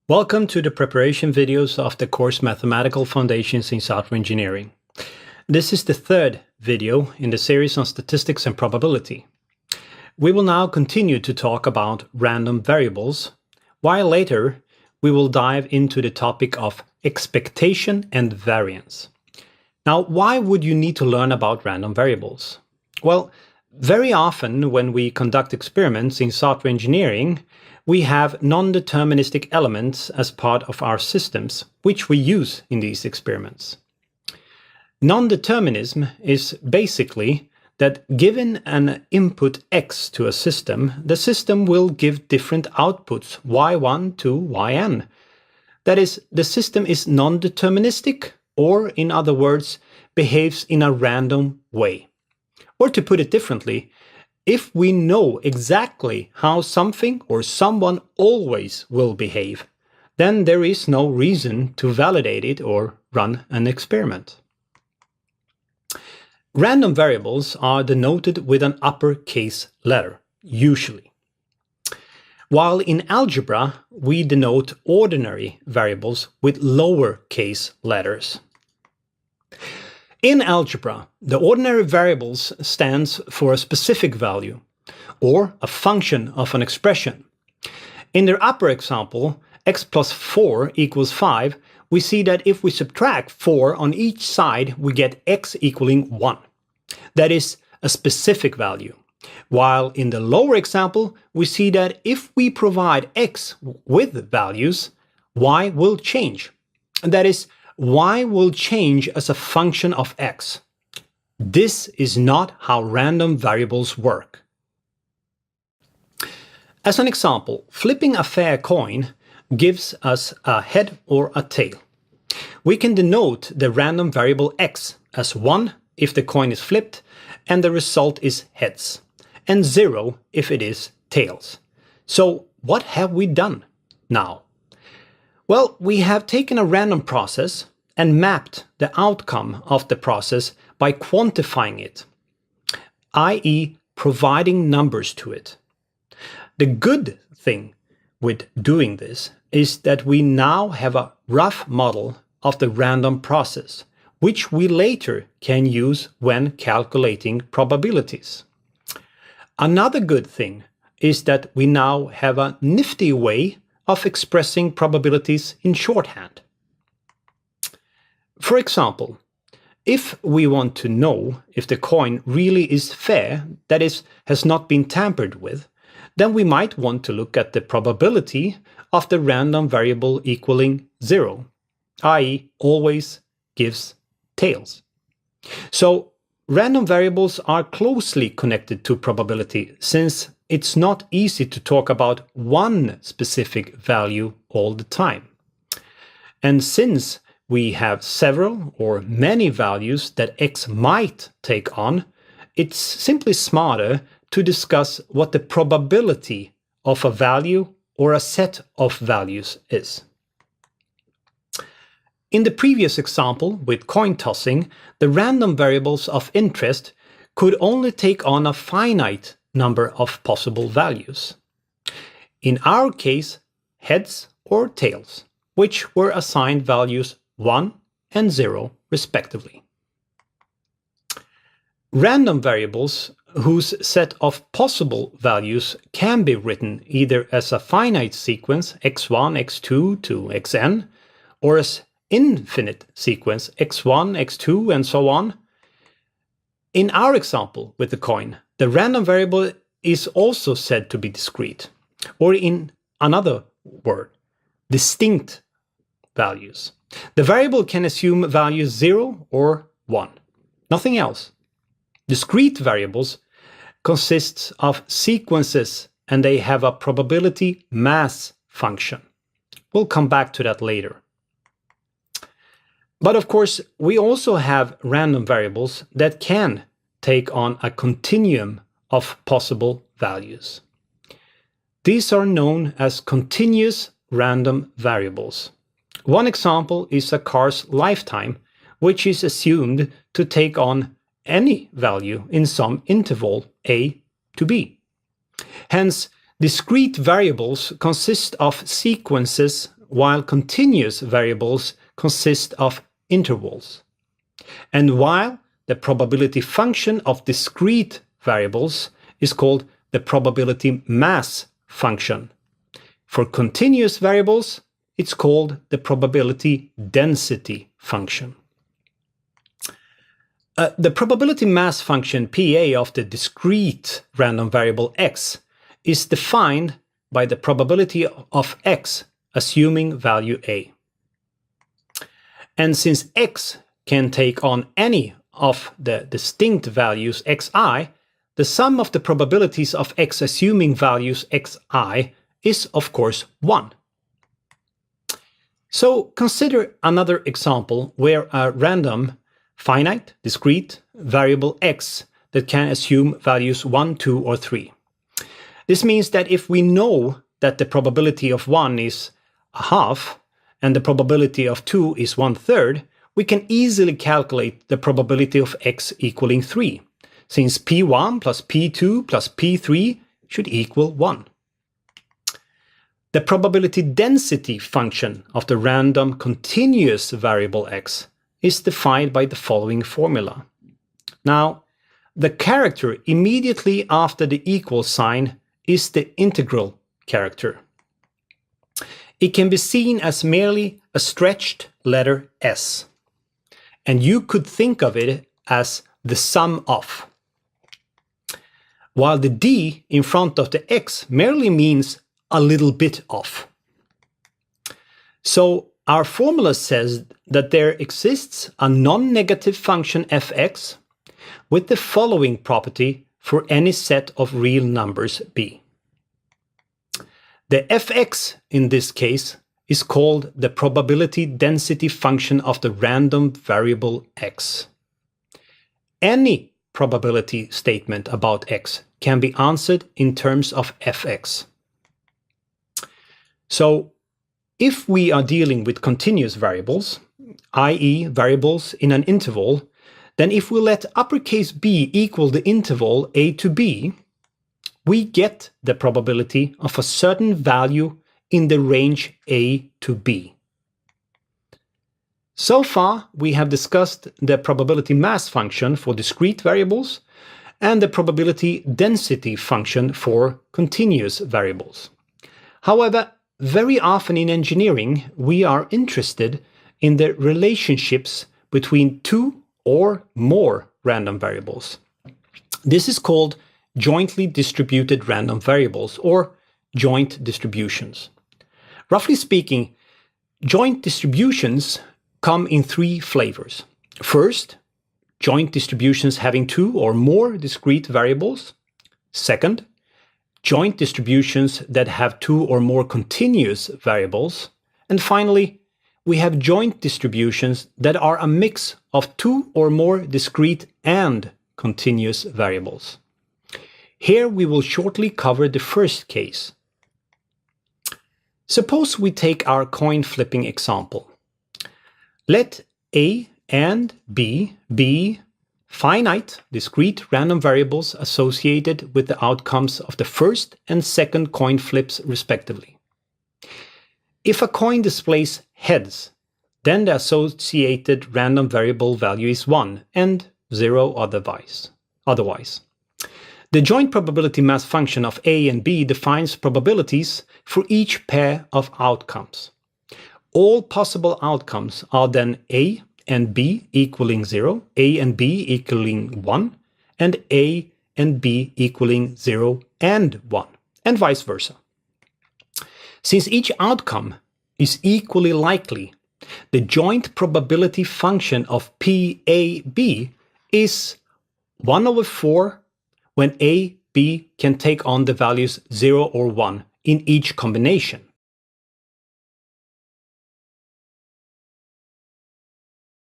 Welcome to the preparation videos of the course Mathematical Foundations in Software Engineering. This is the third video in the series on statistics and probability. We will now continue to talk about random variables, while later we will dive into the topic of expectation and variance. Now, why would you need to learn about random variables? Well, very often when we conduct experiments in software engineering, we have non-deterministic elements as part of our systems, which we use in these experiments. Non-determinism is basically that given an input x to a system, the system will give different outputs y1 to yn. That is, the system is non-deterministic, or in other words, behaves in a random way. Or to put it differently, if we know exactly how something or someone always will behave, then there is no reason to validate it or run an experiment. Random variables are denoted with an uppercase letter, usually. While in algebra, we denote ordinary variables with lowercase letters. In algebra, the ordinary variables stands for a specific value, or a function of an expression. In the upper example, x plus 4 equals 5, we see that if we subtract 4 on each side, we get x equaling 1. That is a specific value. While in the lower example, we see that if we provide x with values, y will change. That is, y will change as a function of x. This is not how random variables work. As an example, flipping a fair coin gives us a head or a tail. We can denote the random variable x as 1 if the coin is flipped and the result is heads, and 0 if it is tails. So what have we done now? Well, we have taken a random process and mapped the outcome of the process by quantifying it, i.e. providing numbers to it. The good thing with doing this is that we now have a rough model of the random process, which we later can use when calculating probabilities. Another good thing is that we now have a nifty way of expressing probabilities in shorthand. For example, if we want to know if the coin really is fair, that is, has not been tampered with, then we might want to look at the probability of the random variable equaling 0, i.e. always gives tails. So random variables are closely connected to probability, since it's not easy to talk about one specific value all the time. And since we have several or many values that x might take on, it's simply smarter to discuss what the probability of a value or a set of values is. In the previous example with coin tossing, the random variables of interest could only take on a finite number of possible values. In our case, heads or tails, which were assigned values 1 and 0 respectively. Random variables whose set of possible values can be written either as a finite sequence x1, x2 to xn, or as infinite sequence x1, x2 and so on. In our example with the coin, the random variable is also said to be discrete, or in another word, distinct values. The variable can assume values 0 or 1, nothing else. Discrete variables consist of sequences and they have a probability mass function. We'll come back to that later. But of course, we also have random variables that can take on a continuum of possible values. These are known as continuous random variables. One example is a car's lifetime, which is assumed to take on any value in some interval a to b. Hence, discrete variables consist of sequences while continuous variables consist of intervals. And while the probability function of discrete variables is called the probability mass function. For continuous variables, it's called the probability density function. The probability mass function PA of the discrete random variable x is defined by the probability of x assuming value a. And since x can take on any of the distinct values xi, the sum of the probabilities of x assuming values xi is of course 1. So consider another example where a random finite discrete variable x that can assume values 1, 2, or 3. This means that if we know that the probability of 1 is a half and the probability of 2 is 1/3, we can easily calculate the probability of x equaling 3, since p1 plus p2 plus p3 should equal 1. The probability density function of the random continuous variable x is defined by the following formula. Now, the character immediately after the equal sign is the integral character. It can be seen as merely a stretched letter s, and you could think of it as the sum of, while the d in front of the x merely means a little bit of. So our formula says that there exists a non-negative function fx with the following property for any set of real numbers b. The fx in this case is called the probability density function of the random variable x. Any probability statement about x can be answered in terms of fx. So if we are dealing with continuous variables, i.e. variables in an interval, then if we let uppercase b equal the interval a to b, we get the probability of a certain value in the range a to b. So far, we have discussed the probability mass function for discrete variables and the probability density function for continuous variables. However, very often in engineering, we are interested in the relationships between two or more random variables. This is called jointly distributed random variables, or joint distributions. Roughly speaking, joint distributions come in three flavors. First, joint distributions having two or more discrete variables. Second, joint distributions that have two or more continuous variables. And finally, we have joint distributions that are a mix of two or more discrete and continuous variables. Here we will shortly cover the first case. Suppose we take our coin flipping example. Let A and B be finite discrete random variables associated with the outcomes of the first and second coin flips respectively. If a coin displays heads, then the associated random variable value is 1 and 0 otherwise. The joint probability mass function of A and B defines probabilities for each pair of outcomes. All possible outcomes are then A and B equaling 0, A and B equaling 1, and A and B equaling 0 and 1, and vice versa. Since each outcome is equally likely, the joint probability function of PAB is 1/4 when A, B can take on the values 0 or 1 in each combination.